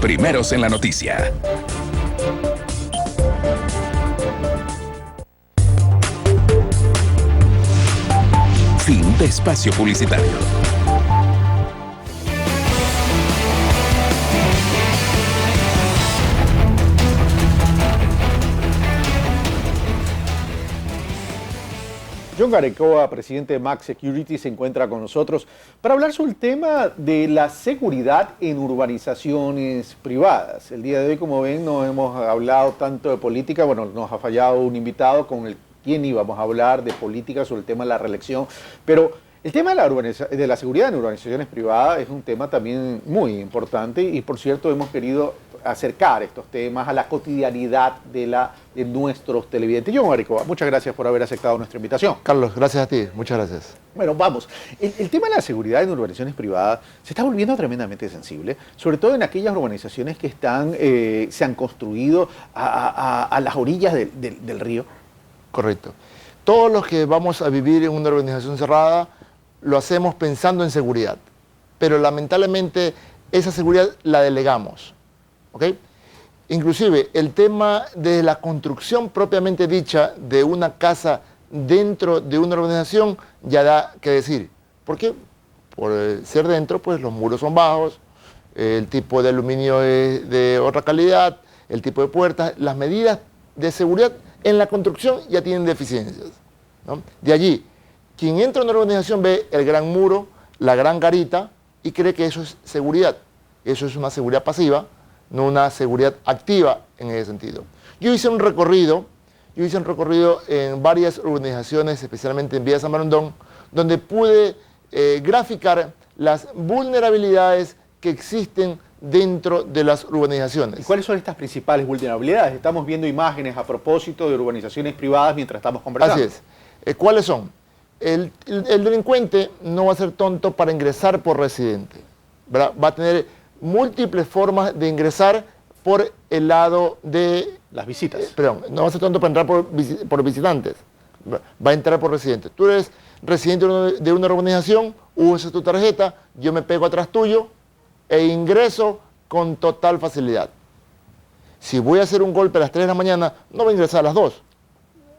Primeros en la noticia. Fin de espacio publicitario. John Garecoa, presidente de Max Security, se encuentra con nosotros para hablar sobre el tema de la seguridad en urbanizaciones privadas. El día de hoy, como ven, no hemos hablado tanto de política. Bueno, nos ha fallado un invitado con el quien íbamos a hablar de política sobre el tema de la reelección, pero el tema de la seguridad en urbanizaciones privadas es un tema también muy importante y, por cierto, hemos querido acercar estos temas a la cotidianidad de nuestros televidentes. John Garecoa, muchas gracias por haber aceptado nuestra invitación. Carlos, gracias a ti, muchas gracias. Bueno, vamos. El tema de la seguridad en urbanizaciones privadas se está volviendo tremendamente sensible, sobre todo en aquellas urbanizaciones que se han construido a las orillas del río. Correcto. Todos los que vamos a vivir en una urbanización cerrada lo hacemos pensando en seguridad, pero lamentablemente esa seguridad la delegamos, ¿ok? Inclusive el tema de la construcción propiamente dicha de una casa dentro de una urbanización ya da que decir. ¿Por qué? Por ser dentro, pues los muros son bajos, el tipo de aluminio es de otra calidad, el tipo de puertas, las medidas de seguridad en la construcción ya tienen deficiencias, ¿no? De allí, quien entra en una urbanización ve el gran muro, la gran garita y cree que eso es seguridad. Eso es una seguridad pasiva, no una seguridad activa en ese sentido. Yo hice un recorrido en varias urbanizaciones, especialmente en Villa San Borondón, donde pude graficar las vulnerabilidades que existen dentro de las urbanizaciones. ¿Y cuáles son estas principales vulnerabilidades? Estamos viendo imágenes a propósito de urbanizaciones privadas mientras estamos conversando. Así es. ¿Cuáles son? El delincuente no va a ser tonto para ingresar por residente, ¿verdad? Va a tener múltiples formas de ingresar por el lado de... las visitas. Perdón, no va a ser tonto para entrar por visitantes, va a entrar por residentes. Tú eres residente de una urbanización, usas tu tarjeta, yo me pego atrás tuyo e ingreso con total facilidad. Si voy a hacer un golpe a las 3 de la mañana, no voy a ingresar a las 2,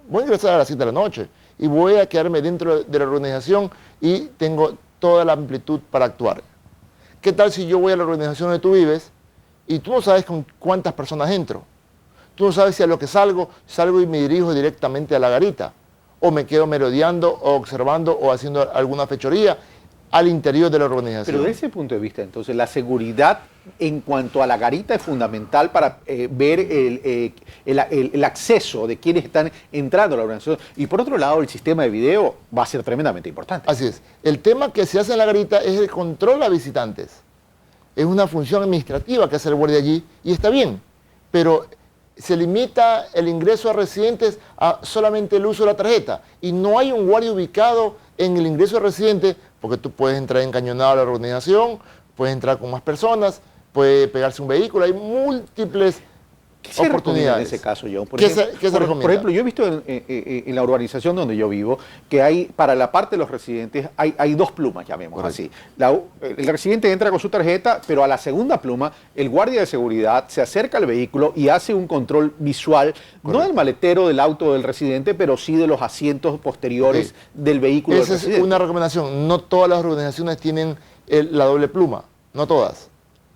voy a ingresar a las 7 de la noche. Y voy a quedarme dentro de la organización y tengo toda la amplitud para actuar. ¿Qué tal si yo voy a la organización donde tú vives y tú no sabes con cuántas personas entro? Tú no sabes si a lo que salgo y me dirijo directamente a la garita, o me quedo merodeando, o observando, o haciendo alguna fechoría al interior de la organización. Pero desde ese punto de vista, entonces, la seguridad en cuanto a la garita es fundamental para ver el acceso de quienes están entrando a la organización. Y por otro lado, el sistema de video va a ser tremendamente importante. Así es. El tema que se hace en la garita es el control a visitantes. Es una función administrativa que hace el guardia allí y está bien, pero se limita el ingreso a residentes a solamente el uso de la tarjeta y no hay un guardia ubicado en el ingreso a residentes porque tú puedes entrar encañonado a la organización, puedes entrar con más personas, puede pegarse un vehículo, hay múltiples oportunidades. En ese caso, John? ¿Qué se recomienda? Por ejemplo, yo he visto en la urbanización donde yo vivo que hay, para la parte de los residentes, hay dos plumas, llamemos así. El residente entra con su tarjeta, pero a la segunda pluma, el guardia de seguridad se acerca al vehículo y hace un control visual, no del maletero del auto del residente, pero sí de los asientos posteriores del vehículo del residente. Esa es una recomendación. No todas las organizaciones tienen la doble pluma, no todas.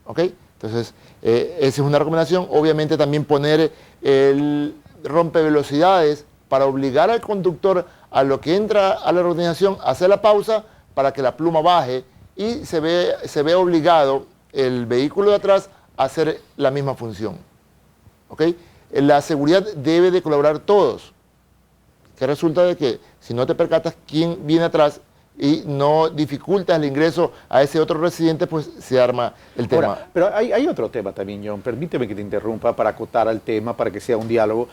¿Ok? Entonces, esa es una recomendación. Obviamente también poner el rompevelocidades para obligar al conductor a lo que entra a la organización a hacer la pausa para que la pluma baje y se ve obligado el vehículo de atrás a hacer la misma función. ¿Ok? La seguridad debe de colaborar todos. Que resulta de que si no te percatas quién viene atrás y no dificultas el ingreso a ese otro residente, pues se arma el tema. Ahora, pero hay otro tema también, John, permíteme que te interrumpa para acotar al tema, para que sea un diálogo.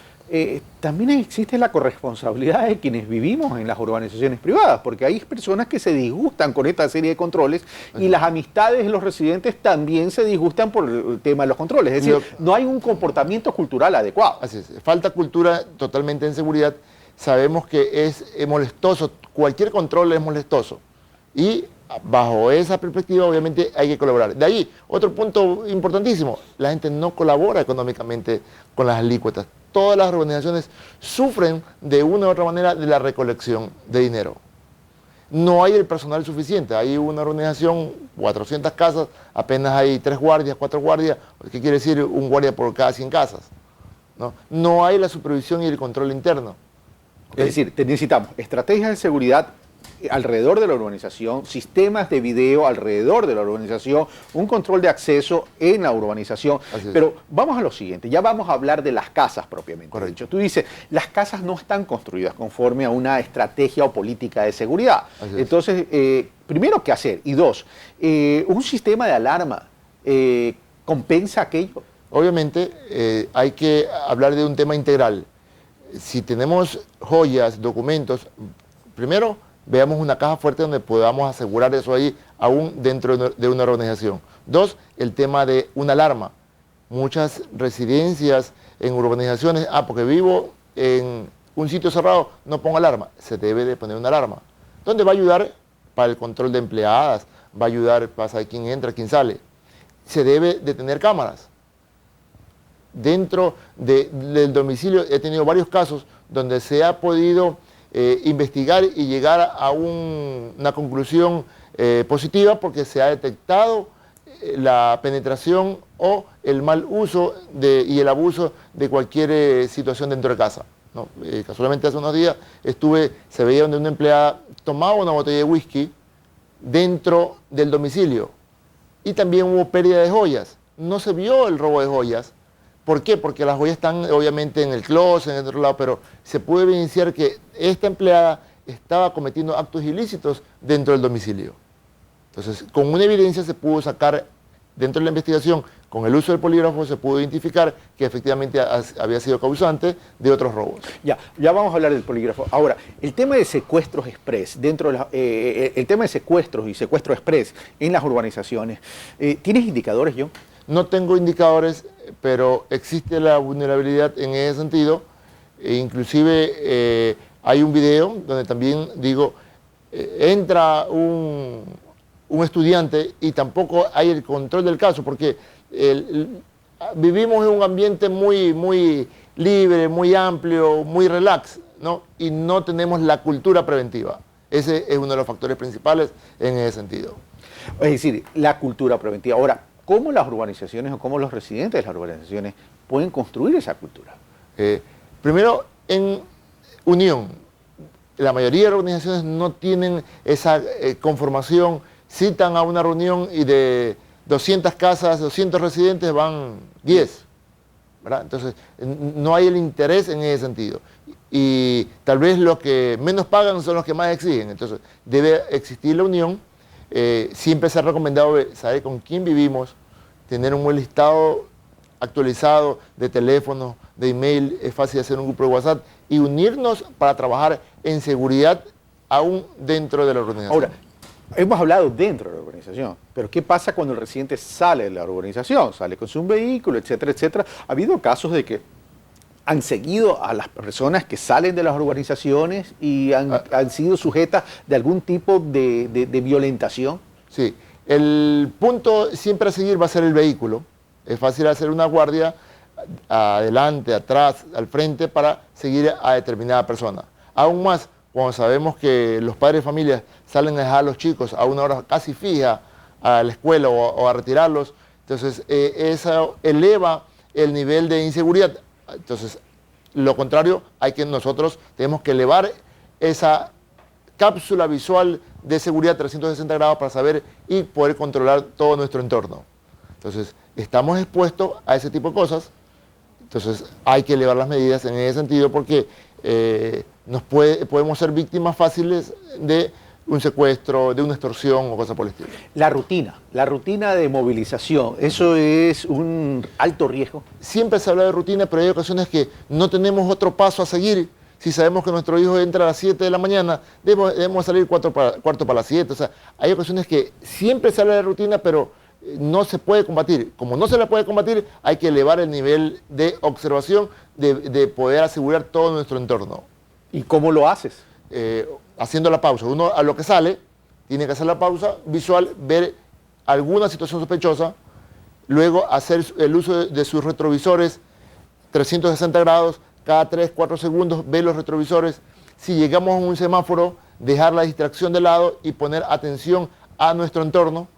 También existe la corresponsabilidad de quienes vivimos en las urbanizaciones privadas, porque hay personas que se disgustan con esta serie de controles y las amistades de los residentes también se disgustan por el tema de los controles. Es decir, no hay un comportamiento cultural adecuado. Así es, falta cultura totalmente en seguridad. Sabemos que es molestoso, cualquier control es molestoso y bajo esa perspectiva, obviamente, hay que colaborar. De ahí, otro punto importantísimo, la gente no colabora económicamente con las alícuotas. Todas las organizaciones sufren de una u otra manera de la recolección de dinero. No hay el personal suficiente, hay una organización, 400 casas, apenas hay 3 guardias, 4 guardias, ¿qué quiere decir un guardia por cada 100 casas? No hay la supervisión y el control interno. Es decir, necesitamos estrategias de seguridad alrededor de la urbanización, sistemas de video alrededor de la urbanización, un control de acceso en la urbanización. Pero vamos a lo siguiente, ya vamos a hablar de las casas propiamente. Correcto. Dicho. Tú dices, las casas no están construidas conforme a una estrategia o política de seguridad. Entonces, primero, ¿qué hacer? Y dos, un sistema de alarma compensa aquello. Obviamente hay que hablar de un tema integral. Si tenemos joyas, documentos, primero veamos una caja fuerte donde podamos asegurar eso ahí aún dentro de una organización. 2, el tema de una alarma. Muchas residencias en urbanizaciones, porque vivo en un sitio cerrado, no pongo alarma. Se debe de poner una alarma. Donde va a ayudar para el control de empleadas, va a ayudar para saber quién entra, quién sale. Se debe de tener cámaras. Dentro del domicilio he tenido varios casos donde se ha podido investigar y llegar a una conclusión positiva porque se ha detectado la penetración o el mal uso y el abuso de cualquier situación dentro de casa. Casualmente hace unos días se veía donde una empleada tomaba una botella de whisky dentro del domicilio y también hubo pérdida de joyas. No se vio el robo de joyas. ¿Por qué? Porque las joyas están obviamente en el closet, en otro lado, pero se puede evidenciar que esta empleada estaba cometiendo actos ilícitos dentro del domicilio. Entonces, con una evidencia se pudo sacar, dentro de la investigación, con el uso del polígrafo, se pudo identificar que efectivamente había sido causante de otros robos. Ya vamos a hablar del polígrafo. Ahora, el tema de secuestros express, el tema de secuestros y secuestro express en las urbanizaciones, ¿tienes indicadores, John? No tengo indicadores, pero existe la vulnerabilidad en ese sentido. Inclusive hay un video donde también digo, entra un estudiante y tampoco hay el control del caso, porque vivimos en un ambiente muy libre, muy amplio, muy relax, ¿no? Y no tenemos la cultura preventiva. Ese es uno de los factores principales en ese sentido. Es decir, la cultura preventiva. Ahora, ¿cómo las urbanizaciones o cómo los residentes de las urbanizaciones pueden construir esa cultura? Primero, en unión. La mayoría de las organizaciones no tienen esa conformación, citan a una reunión y de 200 casas, 200 residentes van 10. ¿Verdad? Entonces, no hay el interés en ese sentido. Y tal vez los que menos pagan son los que más exigen. Entonces, debe existir la unión. Siempre se ha recomendado saber con quién vivimos, tener un buen listado actualizado de teléfono, de email, es fácil hacer un grupo de WhatsApp y unirnos para trabajar en seguridad aún dentro de la organización. Ahora, hemos hablado dentro de la urbanización, pero ¿qué pasa cuando el residente sale de la urbanización? Sale con su vehículo, etcétera, etcétera. Ha habido casos de que han seguido a las personas que salen de las urbanizaciones y han sido sujetas de algún tipo de violentación. Sí, el punto siempre a seguir va a ser el vehículo. Es fácil hacer una guardia adelante, atrás, al frente para seguir a determinada persona. Aún más, cuando sabemos que los padres de familia salen a dejar a los chicos a una hora casi fija a la escuela o a retirarlos, entonces eso eleva el nivel de inseguridad. Entonces, lo contrario, nosotros tenemos que elevar esa cápsula visual de seguridad 360 grados para saber y poder controlar todo nuestro entorno. Entonces, estamos expuestos a ese tipo de cosas, entonces hay que elevar las medidas en ese sentido porque podemos ser víctimas fáciles de un secuestro, de una extorsión o cosas por el estilo. La rutina de movilización, ¿eso es un alto riesgo? Siempre se habla de rutina, pero hay ocasiones que no tenemos otro paso a seguir. Si sabemos que nuestro hijo entra a las 7 de la mañana, debemos salir cuarto para las 7. O sea, hay ocasiones que siempre se habla de rutina, pero no se puede combatir. Como no se la puede combatir, hay que elevar el nivel de observación, de poder asegurar todo nuestro entorno. ¿Y cómo lo haces? Haciendo la pausa. Uno a lo que sale, tiene que hacer la pausa visual, ver alguna situación sospechosa, luego hacer el uso de sus retrovisores 360 grados, cada 3-4 segundos ver los retrovisores. Si llegamos a un semáforo, dejar la distracción de lado y poner atención a nuestro entorno.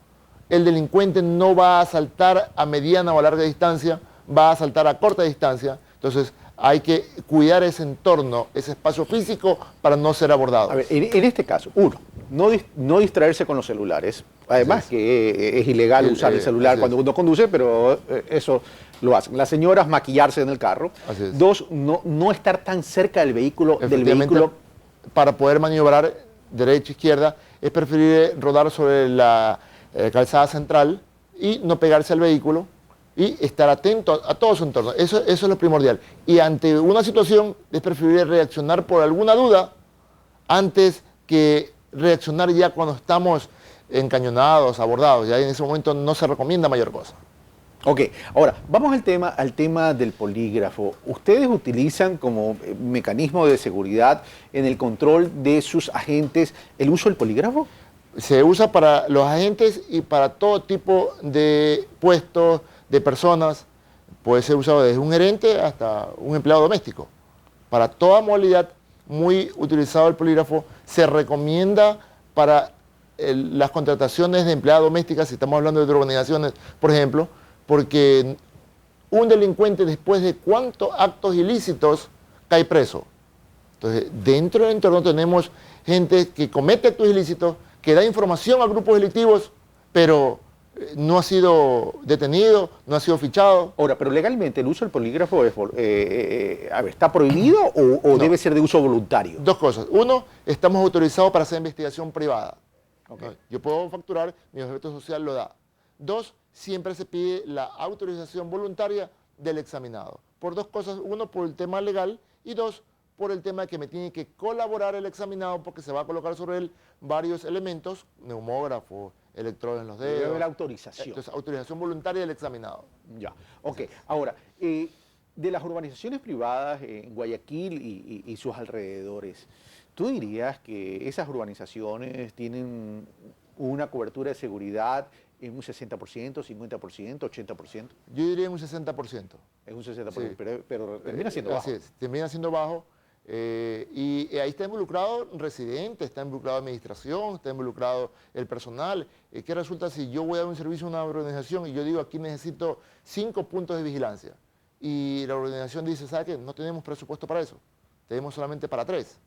El delincuente no va a saltar a mediana o a larga distancia, va a saltar a corta distancia. Entonces hay que cuidar ese entorno, ese espacio físico para no ser abordado. A ver, en este caso, uno, no distraerse con los celulares. Además que es ilegal usar el celular cuando uno conduce, pero eso lo hacen. Las señoras maquillarse en el carro. Así es. Dos, no estar tan cerca del vehículo. Para poder maniobrar derecha, izquierda, es preferible rodar sobre la calzada central y no pegarse al vehículo y estar atento a todo su entorno. Eso es lo primordial. Y ante una situación es preferible reaccionar por alguna duda antes que reaccionar ya cuando estamos encañonados, abordados. Ya en ese momento no se recomienda mayor cosa. Ok, ahora vamos al tema del polígrafo. ¿Ustedes utilizan como mecanismo de seguridad en el control de sus agentes el uso del polígrafo? Se usa para los agentes y para todo tipo de puestos, de personas. Puede ser usado desde un gerente hasta un empleado doméstico. Para toda modalidad, muy utilizado el polígrafo. Se recomienda para las contrataciones de empleadas domésticas, si estamos hablando de organizaciones, por ejemplo, porque un delincuente después de cuántos actos ilícitos cae preso. Entonces, dentro del entorno tenemos gente que comete actos ilícitos, que da información a grupos delictivos, pero no ha sido detenido, no ha sido fichado. Ahora, pero legalmente el uso del polígrafo ¿está prohibido o no, debe ser de uso voluntario? Dos cosas. Uno, estamos autorizados para hacer investigación privada. Okay. Yo puedo facturar, mi objeto social lo da. Dos, siempre se pide la autorización voluntaria del examinado. Por dos cosas, uno por el tema legal y dos por el tema de que me tiene que colaborar el examinado porque se va a colocar sobre él varios elementos, neumógrafo, electrodos en los dedos. Debe haber autorización. Entonces, autorización voluntaria del examinado. Ya, ok. Ahora, de las urbanizaciones privadas en Guayaquil y sus alrededores, ¿tú dirías que esas urbanizaciones tienen una cobertura de seguridad en un 60%, 50%, 80%? Yo diría en un 60%. Es un 60%, sí. pero termina siendo bajo. Así es, termina siendo bajo. Y ahí está involucrado residentes, está involucrado administración, está involucrado el personal. ¿Qué resulta si yo voy a dar un servicio a una organización y yo digo aquí necesito 5 puntos de vigilancia? Y la organización dice, ¿sabe qué? No tenemos presupuesto para eso, tenemos solamente para 3.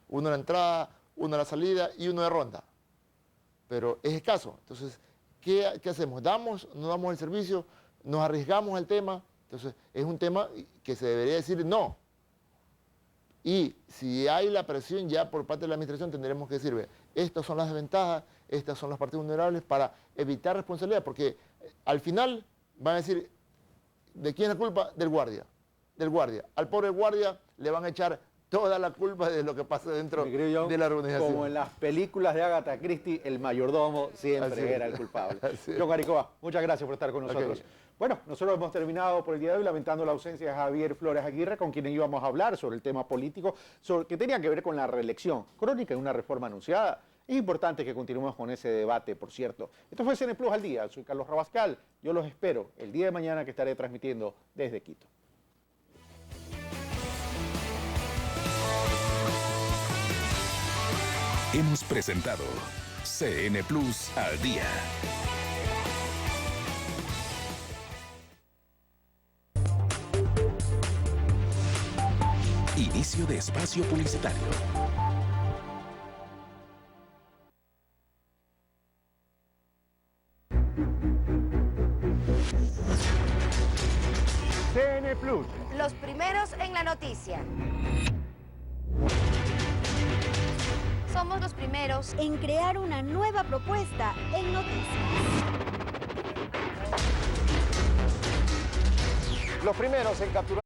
Uno a la entrada, uno a la salida y uno de ronda. Pero es escaso. Entonces, ¿qué hacemos? ¿Damos? ¿No damos el servicio? ¿Nos arriesgamos al tema? Entonces, es un tema que se debería decir no. Y si hay la presión ya por parte de la administración, tendremos que decir, estas son las desventajas, estas son las partes vulnerables para evitar responsabilidad, porque al final van a decir, ¿de quién es la culpa? Del guardia. Del guardia. Al pobre guardia le van a echar toda la culpa de lo que pasa dentro de la organización. Como en las películas de Agatha Christie, el mayordomo siempre era el culpable. John Garicoa, muchas gracias por estar con nosotros. Okay. Bueno, nosotros hemos terminado por el día de hoy lamentando la ausencia de Javier Flores Aguirre, con quien íbamos a hablar sobre el tema político, que tenía que ver con la reelección crónica de una reforma anunciada. Es importante que continuemos con ese debate, por cierto. Esto fue CN Plus al Día. Soy Carlos Rabascal. Yo los espero el día de mañana, que estaré transmitiendo desde Quito. Hemos presentado CN Plus al Día. Inicio de espacio publicitario. CN Plus. Los primeros en la noticia. Somos los primeros en crear una nueva propuesta en noticias. Los primeros en capturar